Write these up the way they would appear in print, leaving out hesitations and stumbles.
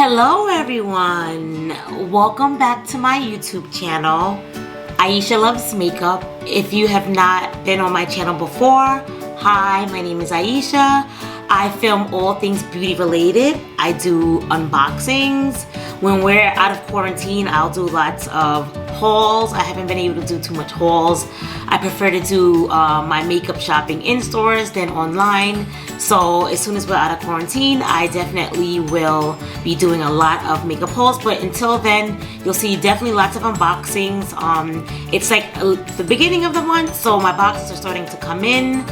Hello everyone, welcome back to my YouTube channel. Aisha Loves Makeup. If you have not been on my channel before, hi, my name is Aisha. I film all things beauty related. I do unboxings. When we're out of quarantine, I'll do lots of hauls. I haven't been able to do too much hauls. I prefer to do my makeup shopping in stores than online. So as soon as we're out of quarantine, I definitely will be doing a lot of makeup hauls. But until then, you'll see definitely lots of unboxings. It's like the beginning of the month, so my boxes are starting to come in.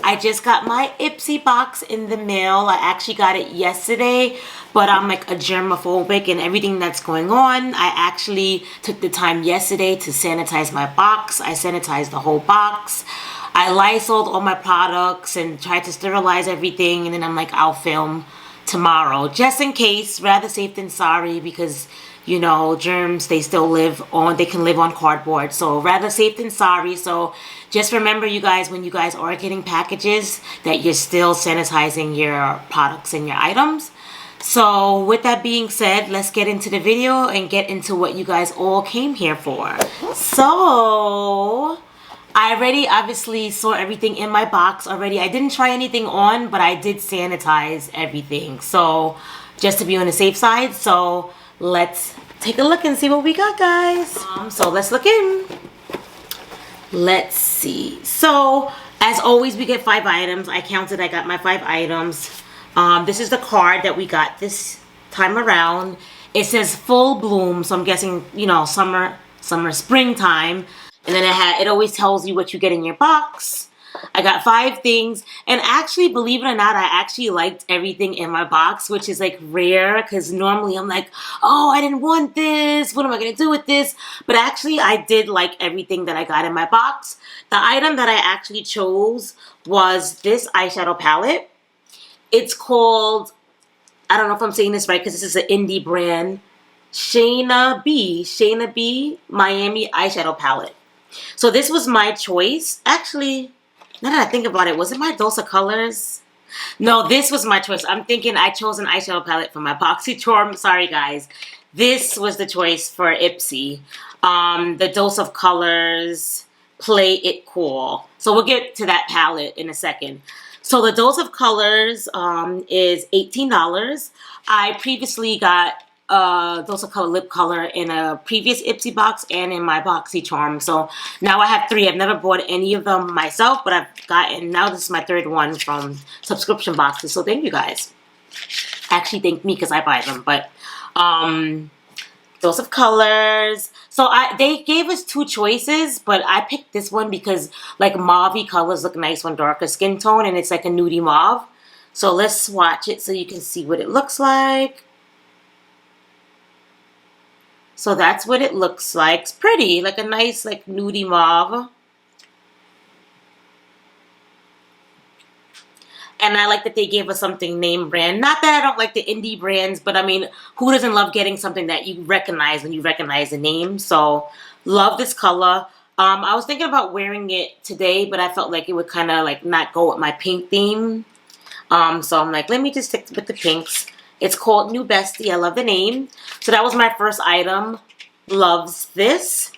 I just got my Ipsy box in the mail. I actually got it yesterday, but I'm like a germophobic and everything that's going on. I actually took the time yesterday to sanitize my box. I sanitized the whole box. I Lysoled all my products and tried to sterilize everything, and then I'm like, I'll film tomorrow. Just in case, rather safe than sorry, because you know, germs, they still live on, they can live on cardboard. So rather safe than sorry. So just remember, you guys, when you guys are getting packages, that you're still sanitizing your products and your items. So with that being said, let's get into the video and get into what you guys all came here for. So I already obviously saw everything in my box already. I didn't try anything on, but I did sanitize everything. So just to be on the safe side. So let's take a look and see what we got, guys. So let's look in. Let's see. So as always, we get 5 items. I counted, I got my 5 items. This is the card that we got this time around. It says full bloom, so I'm guessing, you know, summer, springtime. And then it always tells you what you get in your box. I got 5 things, and actually, believe it or not, I actually liked everything in my box, which is like rare, because normally I'm like, oh, I didn't want this, what am I going to do with this? But actually, I did like everything that I got in my box. The item that I actually chose was this eyeshadow palette. It's called, I don't know if I'm saying this right, because this is an indie brand, Shayna B Miami eyeshadow palette. So this was my choice. Actually, now that I think about it, was it my Dose of Colors? No, this was my choice. I'm thinking I chose an eyeshadow palette for my BoxyCharm. Sorry, guys. This was the choice for Ipsy. The Dose of Colors Play It Cool. So we'll get to that palette in a second. So the Dose of Colors is $18. I previously got Dose of Color lip color in a previous Ipsy box and in my BoxyCharm. So now I have 3. I've never bought any of them myself, but I've gotten, now this is my 3rd one from subscription boxes. So thank you guys. Actually, thank me because I buy them. But Dose of Colors. So they gave us 2 choices, but I picked this one because like mauve colors look nice on darker skin tone, and it's like a nudie mauve. So let's swatch it so you can see what it looks like. So that's what it looks like. It's pretty, like a nice, like, nudie mauve. And I like that they gave us something name brand. Not that I don't like the indie brands, but I mean, who doesn't love getting something that you recognize when you recognize the name? So, love this color. I was thinking about wearing it today, but I felt like it would kind of, like, not go with my pink theme. So I'm like, let me just stick with the pinks. It's called New Bestie. I love the name. So that was my first item. Loves this.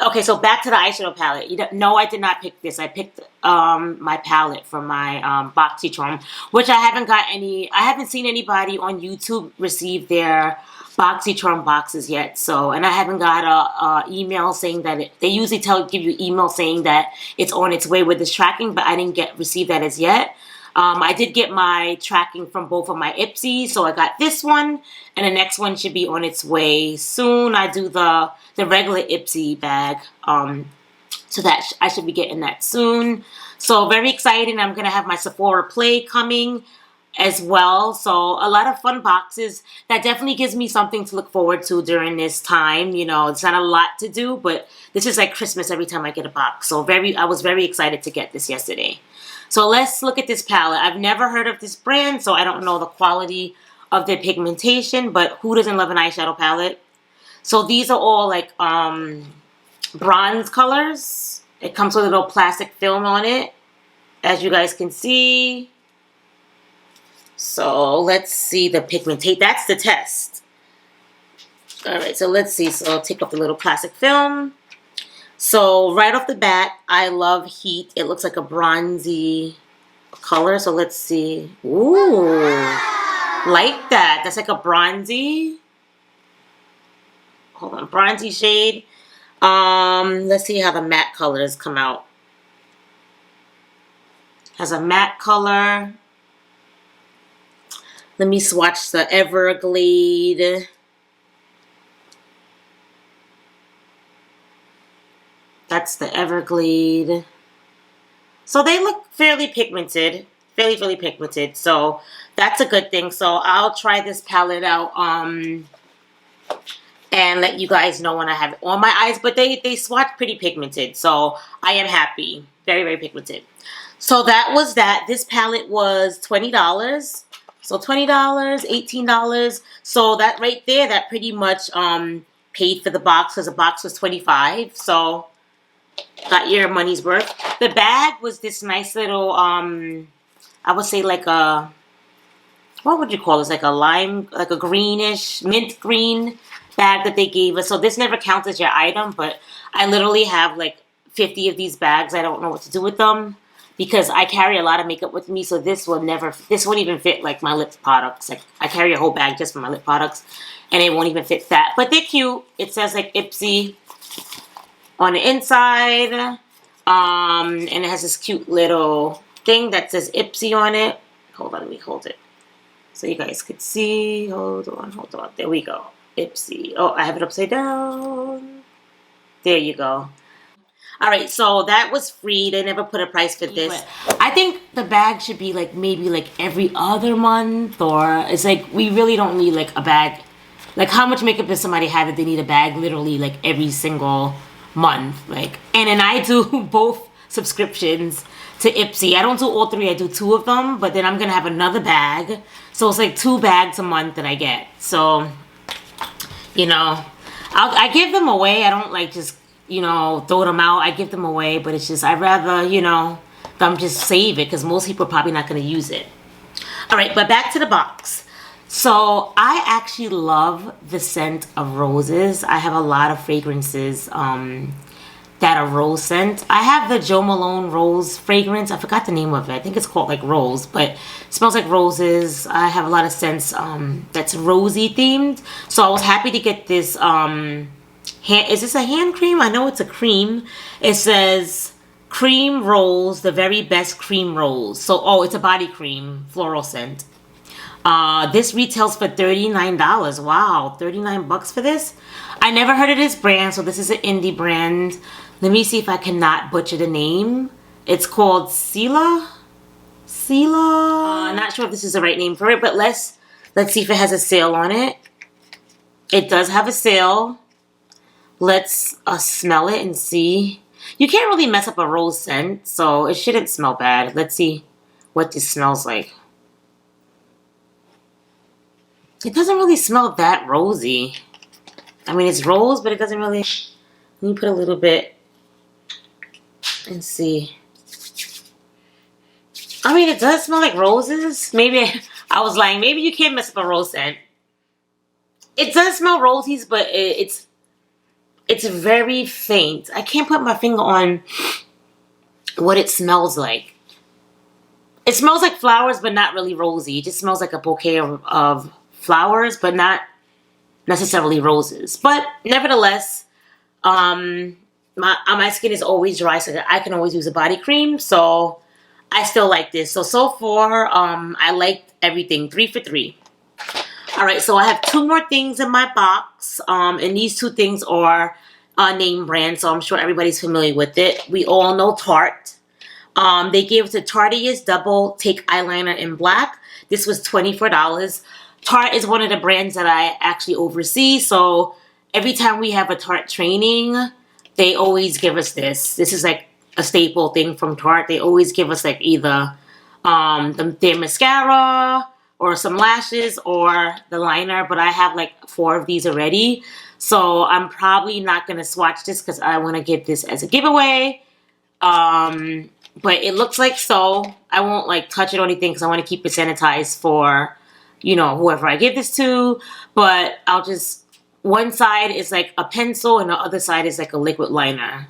Okay, so back to the eyeshadow palette. No, I did not pick this. I picked my palette from my BoxyCharm, which I haven't seen anybody on YouTube receive their BoxyCharm boxes yet. So, and I haven't got a email saying that they usually give you email saying that it's on its way with this tracking, but I didn't receive that as yet. I did get my tracking from both of my Ipsy, so I got this one, and the next one should be on its way soon. I do the regular Ipsy bag, so that I should be getting that soon. So very exciting. I'm going to have my Sephora Play coming as well. So a lot of fun boxes. That definitely gives me something to look forward to during this time. You know, it's not a lot to do, but this is like Christmas every time I get a box. So I was very excited to get this yesterday. So let's look at this palette. I've never heard of this brand, so I don't know the quality of the pigmentation, but who doesn't love an eyeshadow palette? So these are all like bronze colors. It comes with a little plastic film on it, as you guys can see. So let's see the pigmentation. That's the test. All right, so let's see. So I'll take off the little plastic film. So right off the bat, I love Heat. It looks like a bronzy color. So let's see. Ooh, like that. That's like a bronzy. Hold on, bronzy shade. Let's see how the matte colors come out. Has a matte color. Let me swatch the Everglade. That's the Everglade. So they look fairly pigmented. Fairly pigmented. So that's a good thing. So I'll try this palette out and let you guys know when I have it on my eyes. But they swatch pretty pigmented. So I am happy. Very pigmented. So that was that. This palette was $20. So $20, $18. So that right there, that pretty much paid for the box because the box was $25. So got your money's worth. The bag was this nice little, I would say like a, what would you call this? Like a lime, like a greenish, mint green bag that they gave us. So this never counts as your item, but I literally have like 50 of these bags. I don't know what to do with them because I carry a lot of makeup with me. So this won't even fit like my lip products. Like I carry a whole bag just for my lip products and it won't even fit that. But they're cute. It says like Ipsy on the inside, and it has this cute little thing that says Ipsy on it. Hold on, let me hold it so you guys could see. Hold on. There we go. Ipsy. Oh, I have it upside down. There you go. All right, so that was free. They never put a price for this. I think the bag should be like maybe like every other month, or it's like we really don't need like a bag. Like how much makeup does somebody have that they need a bag literally like every single month? Like, and then I do both subscriptions to Ipsy. I don't do all three. I do 2 of them, but then I'm gonna have another bag, so it's like 2 bags a month that I get. So, you know, I give them away. I don't like just, you know, throw them out. I give them away, but it's just I'd rather, you know, them just save it because most people are probably not gonna use it. All right, but back to the box. So I actually love the scent of roses. I have a lot of fragrances that are rose scent. I have the Jo Malone rose fragrance. I forgot the name of it. I think it's called like rose, but it smells like roses. I have a lot of scents that's rosy themed. So I was happy to get this. Is this a hand cream? I know it's a cream. It says cream rose, the very best cream rose. So, oh, it's a body cream, floral scent. This retails for $39. Wow, 39 bucks for this? I never heard of this brand, so this is an indie brand. Let me see if I cannot butcher the name. It's called Sila. Not sure if this is the right name for it, but let's see if it has a sale on it. It does have a sale. Let's smell it and see. You can't really mess up a rose scent, so it shouldn't smell bad. Let's see what this smells like. It doesn't really smell that rosy. I mean, it's rose, but it doesn't really... Let me put a little bit and see. I mean, it does smell like roses. Maybe I was lying. Maybe you can't mess up a rose scent. It does smell rosies, but it's very faint. I can't put my finger on what it smells like. It smells like flowers, but not really rosy. It just smells like a bouquet of flowers, but not necessarily roses. But nevertheless, my skin is always dry, so I can always use a body cream. So I still like this. So far, I liked everything. 3 for 3. All right, so I have 2 more things in my box, and these 2 things are name brand, so I'm sure everybody's familiar with it. We all know Tarte. They gave us a Tarteist Double Take Eyeliner in black. This was $24. Tarte is one of the brands that I actually oversee, so every time we have a Tarte training, they always give us this. This is like a staple thing from Tarte. They always give us like either their mascara or some lashes or the liner, but I have like 4 of these already, so I'm probably not going to swatch this because I want to give this as a giveaway. but it looks like so. I won't like touch it or anything because I want to keep it sanitized for, you know, whoever I give this to. But I'll just, one side is like a pencil and the other side is like a liquid liner.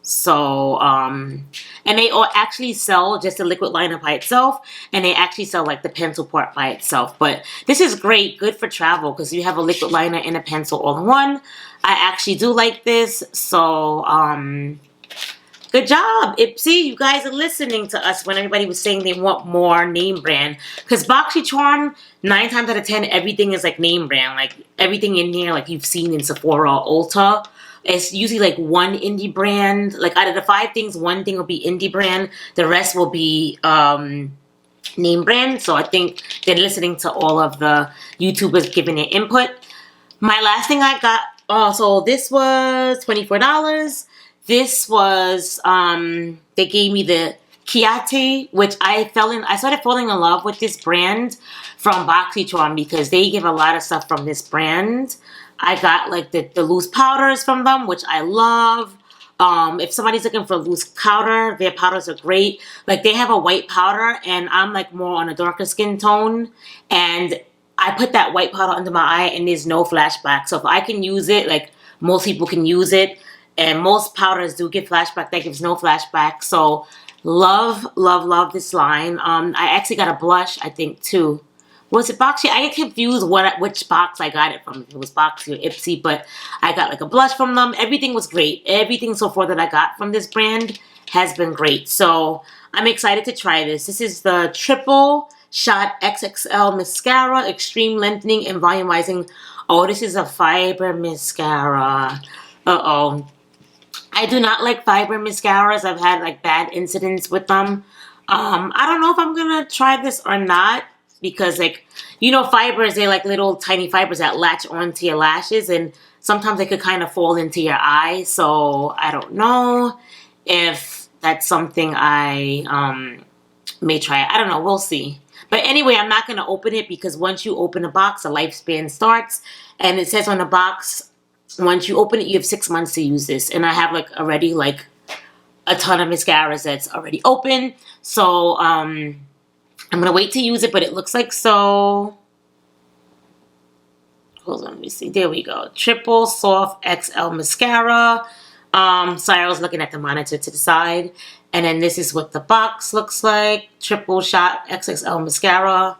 So, and they all actually sell just the liquid liner by itself, and they actually sell like the pencil part by itself. But this is great, good for travel, because you have a liquid liner and a pencil all in one. I actually do like this, so, good job, Ipsy. You guys are listening to us when everybody was saying they want more name brand. Because BoxyCharm, 9 times out of 10, everything is like name brand. Like, everything in here, like you've seen in Sephora or Ulta. It's usually like one indie brand. Like out of the 5 things, one thing will be indie brand. The rest will be name brand. So I think they're listening to all of the YouTubers giving their input. My last thing I got, so this was $24. This was, they gave me the Chianti, which I started falling in love with this brand from BoxyCharm because they give a lot of stuff from this brand. I got like the loose powders from them, which I love. If somebody's looking for loose powder, their powders are great. Like they have a white powder and I'm like more on a darker skin tone. And I put that white powder under my eye and there's no flashback. So if I can use it, like most people can use it. And most powders do give flashback. That gives no flashback. So love, love, love this line. I actually got a blush, I think, too. Was it Boxy? I get confused which box I got it from. If it was Boxy or Ipsy, but I got like a blush from them. Everything was great. Everything so far that I got from this brand has been great. So I'm excited to try this. This is the Triple Shot XXL Mascara, Extreme Lengthening and Volumizing. Oh, this is a fiber mascara. Uh-oh. I do not like fiber mascaras. I've had like bad incidents with them. I don't know if I'm gonna try this or not. Because, like, you know, fibers, they're like little tiny fibers that latch onto your lashes. And sometimes they could kind of fall into your eye. So, I don't know if that's something I may try. I don't know. We'll see. But anyway, I'm not going to open it because once you open a box, a lifespan starts. And it says on the box, once you open it, you have 6 months to use this. And I have, like, already, like, a ton of mascaras that's already open. So, I'm going to wait to use it, but it looks like so. Hold on, let me see. There we go. Triple Soft XL Mascara. Sorry, I was looking at the monitor to the side. And then this is what the box looks like. Triple Shot XXL Mascara.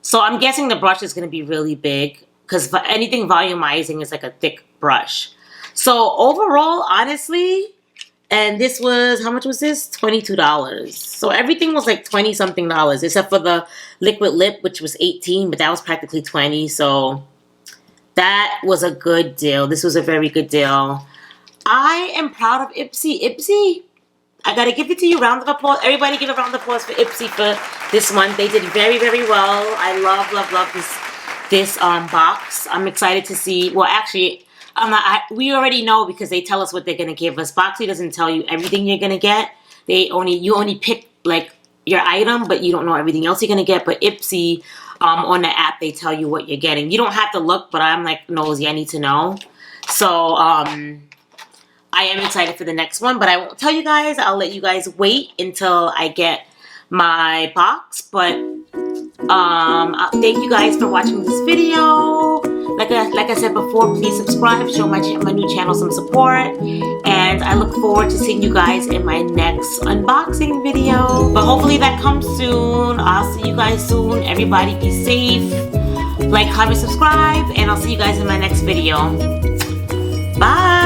So I'm guessing the brush is going to be really big. Because anything volumizing is like a thick brush. So overall, honestly... And this was, how much was this? $22. So everything was like 20-something dollars, except for the liquid lip, which was $18, but that was practically $20. So that was a good deal. This was a very good deal. I am proud of Ipsy. Ipsy, I gotta give it to you. Round of applause. Everybody give a round of applause for Ipsy for this month. They did very, very well. I love, love, love this box. I'm excited to see. Well, actually, we already know because they tell us what they're going to give us. Boxy doesn't tell you everything you're going to get. You only pick like your item, but you don't know everything else you're going to get. But Ipsy, on the app, they tell you what you're getting. You don't have to look, but I'm like nosy. I need to know. So, I am excited for the next one, but I won't tell you guys. I'll let you guys wait until I get my box. But, thank you guys for watching this video. Like I said before, please subscribe, show my new channel some support, and I look forward to seeing you guys in my next unboxing video. But hopefully that comes soon. I'll see you guys soon. Everybody be safe. Like, comment, subscribe, and I'll see you guys in my next video. Bye!